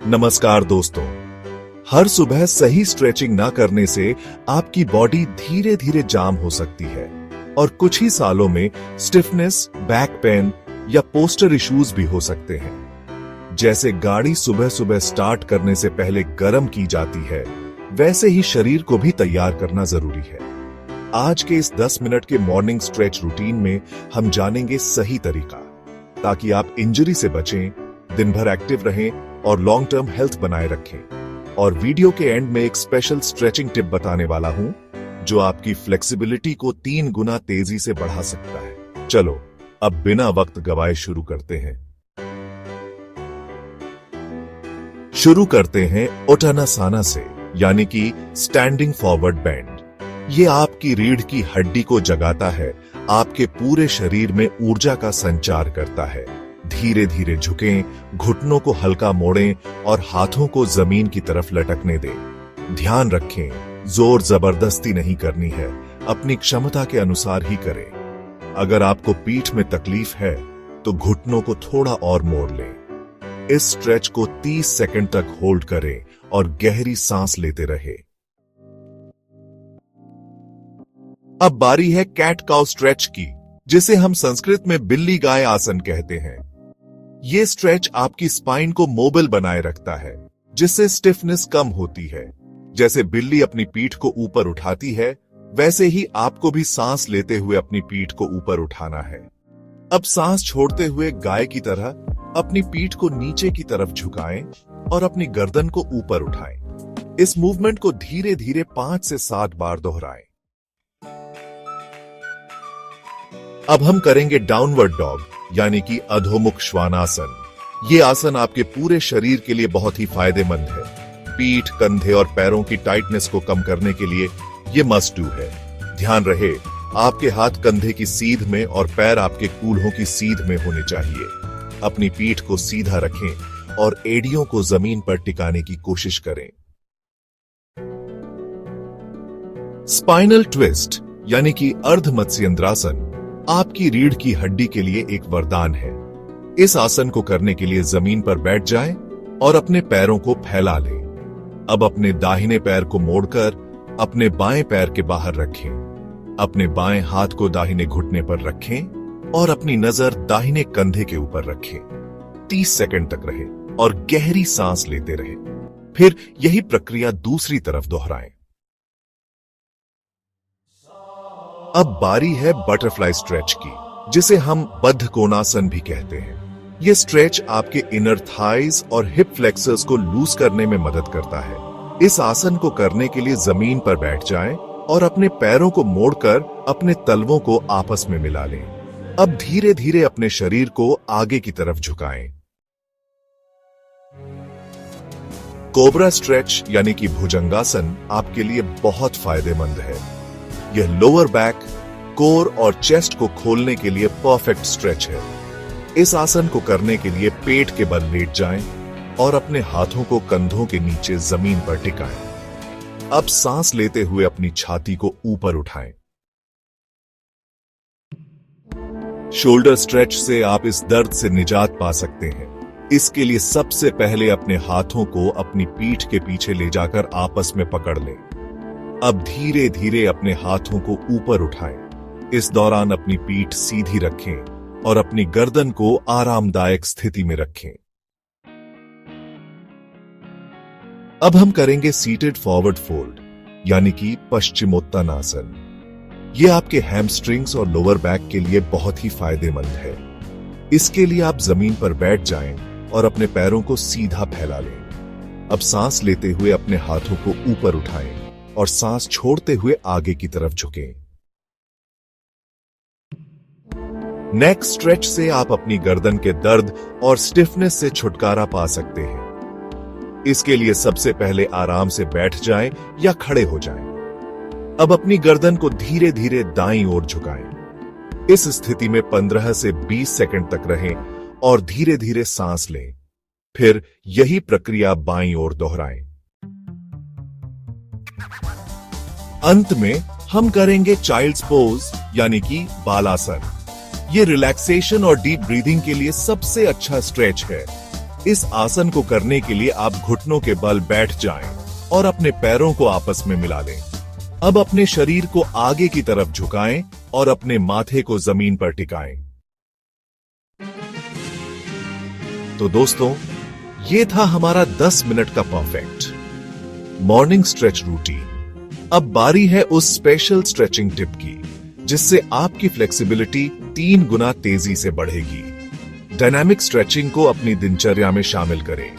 नमस्कार दोस्तों। हर सुबह सही स्ट्रेचिंग ना करने से आपकी बॉडी धीरे धीरे जाम हो सकती है और कुछ ही सालों में स्टिफनेस, बैक पेन या पोस्टर इश्यूज भी हो सकते हैं। जैसे गाड़ी सुबह सुबह स्टार्ट करने से पहले गर्म की जाती है, वैसे ही शरीर को भी तैयार करना जरूरी है। आज के इस 10 मिनट के मॉर्निंग स्ट्रेच रूटीन में हम जानेंगे सही तरीका, ताकि आप इंजरी से बचें, दिन भर एक्टिव रहें और लॉन्ग टर्म हेल्थ बनाए रखें। और वीडियो के एंड में एक स्पेशल स्ट्रेचिंग टिप बताने वाला हूं, जो आपकी फ्लेक्सिबिलिटी को 3 गुना तेजी से बढ़ा सकता है। चलो अब बिना वक्त गवाए शुरू करते हैं। शुरू करते हैं उत्तानासाना से, यानी कि स्टैंडिंग फॉरवर्ड बेंड। ये आपकी रीढ़ की हड्डी को जगाता है, आपके पूरे शरीर में ऊर्जा का संचार करता है। धीरे धीरे झुकें, घुटनों को हल्का मोड़ें और हाथों को जमीन की तरफ लटकने दें। ध्यान रखें, जोर जबरदस्ती नहीं करनी है, अपनी क्षमता के अनुसार ही करें। अगर आपको पीठ में तकलीफ है तो घुटनों को थोड़ा और मोड़ लें। इस स्ट्रेच को 30 सेकंड तक होल्ड करें और गहरी सांस लेते रहें। अब बारी है कैट काउ स्ट्रेच की, जिसे हम संस्कृत में बिल्ली गाय आसन कहते हैं। ये स्ट्रेच आपकी स्पाइन को मोबाइल बनाए रखता है, जिससे स्टिफनेस कम होती है। जैसे बिल्ली अपनी पीठ को ऊपर उठाती है, वैसे ही आपको भी सांस लेते हुए अपनी पीठ को ऊपर उठाना है। अब सांस छोड़ते हुए गाय की तरह अपनी पीठ को नीचे की तरफ झुकाएं और अपनी गर्दन को ऊपर उठाएं। इस मूवमेंट को धीरे धीरे 5 से 7 बार दोहराएं। अब हम करेंगे डाउनवर्ड डॉग, यानी कि अधोमुख श्वानासन। ये आसन आपके पूरे शरीर के लिए बहुत ही फायदेमंद है। पीठ, कंधे और पैरों की टाइटनेस को कम करने के लिए ये मस्ट डू है। ध्यान रहे, आपके हाथ कंधे की सीध में और पैर आपके कूल्हों की सीध में होने चाहिए। अपनी पीठ को सीधा रखें और एड़ियों को जमीन पर टिकाने की कोशिश करें। स्पाइनल ट्विस्ट, यानी कि अर्ध मत्स्येंद्रासन, आपकी रीढ़ की हड्डी के लिए एक वरदान है। इस आसन को करने के लिए जमीन पर बैठ जाएं और अपने पैरों को फैला लें। अब अपने दाहिने पैर को मोड़कर अपने बाएं पैर के बाहर रखें। अपने बाएं हाथ को दाहिने घुटने पर रखें और अपनी नजर दाहिने कंधे के ऊपर रखें। 30 सेकंड तक रहे और गहरी सांस लेते रहे। फिर यही प्रक्रिया दूसरी तरफ दोहराएं। अब बारी है बटरफ्लाई स्ट्रेच की, जिसे हम बद्ध कोणासन भी कहते हैं। यह स्ट्रेच आपके इनर थाइज और हिप फ्लेक्सर्स को लूज करने में मदद करता है। इस आसन को करने के लिए जमीन पर बैठ जाएं और अपने पैरों को मोड़कर अपने तलवों को आपस में मिला लें। अब धीरे धीरे अपने शरीर को आगे की तरफ झुकाएं। कोबरा स्ट्रेच, यानी कि भुजंगासन, आपके लिए बहुत फायदेमंद है। यह लोअर बैक, कोर और चेस्ट को खोलने के लिए परफेक्ट स्ट्रेच है। इस आसन को करने के लिए पेट के बल लेट जाएं और अपने हाथों को कंधों के नीचे जमीन पर टिकाएं। अब सांस लेते हुए अपनी छाती को ऊपर उठाएं। शोल्डर स्ट्रेच से आप इस दर्द से निजात पा सकते हैं। इसके लिए सबसे पहले अपने हाथों को अपनी पीठ के पीछे ले जाकर आपस में पकड़ लें। अब धीरे धीरे अपने हाथों को ऊपर उठाएं। इस दौरान अपनी पीठ सीधी रखें और अपनी गर्दन को आरामदायक स्थिति में रखें। अब हम करेंगे सीटेड फॉरवर्ड फोल्ड, यानी कि पश्चिमोत्तानासन। यह आपके हैमस्ट्रिंग्स और लोअर बैक के लिए बहुत ही फायदेमंद है। इसके लिए आप जमीन पर बैठ जाएं और अपने पैरों को सीधा फैला लें। अब सांस लेते हुए अपने हाथों को ऊपर उठाएं और सांस छोड़ते हुए आगे की तरफ झुकें। नेक स्ट्रेच से आप अपनी गर्दन के दर्द और स्टिफनेस से छुटकारा पा सकते हैं। इसके लिए सबसे पहले आराम से बैठ जाएं या खड़े हो जाएं। अब अपनी गर्दन को धीरे धीरे दाईं ओर झुकाएं। इस स्थिति में 15 से 20 सेकंड तक रहें और धीरे धीरे सांस लें। फिर यही प्रक्रिया बाईं ओर दोहराएं। अंत में हम करेंगे चाइल्ड्स पोज, यानी कि बालासन। ये रिलैक्सेशन और डीप ब्रीदिंग के लिए सबसे अच्छा स्ट्रेच है। इस आसन को करने के लिए आप घुटनों के बल बैठ जाएं और अपने पैरों को आपस में मिला लें। अब अपने शरीर को आगे की तरफ झुकाएं और अपने माथे को जमीन पर टिकाएं। तो दोस्तों, ये था हमारा 10 मिनट का परफेक्ट मॉर्निंग स्ट्रेच रूटीन। अब बारी है उस स्पेशल स्ट्रेचिंग टिप की जिससे आपकी फ्लेक्सिबिलिटी 3 गुना तेजी से बढ़ेगी। डायनामिक स्ट्रेचिंग को अपनी दिनचर्या में शामिल करें।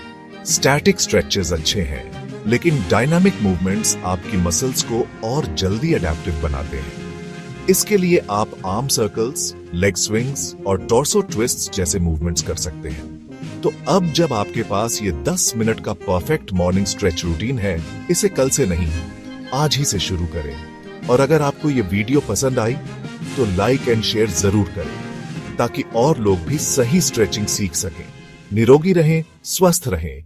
स्टैटिक स्ट्रेचेस अच्छे हैं, लेकिन डायनामिक मूवमेंट्स आपकी मसल्स को और जल्दी अडेप्टिव बनाते हैं। इसके लिए आप आर्म सर्कल्स, लेग स्विंग्स और टॉर्सो ट्विस्ट्स जैसे मूवमेंट्स कर सकते हैं। तो अब जब आपके पास ये 10 मिनट का परफेक्ट मॉर्निंग स्ट्रेच रूटीन है, इसे कल से नहीं, आज ही से शुरू करें। और अगर आपको ये वीडियो पसंद आई तो लाइक एंड शेयर जरूर करें ताकि और लोग भी सही स्ट्रेचिंग सीख सकें। निरोगी रहें, स्वस्थ रहें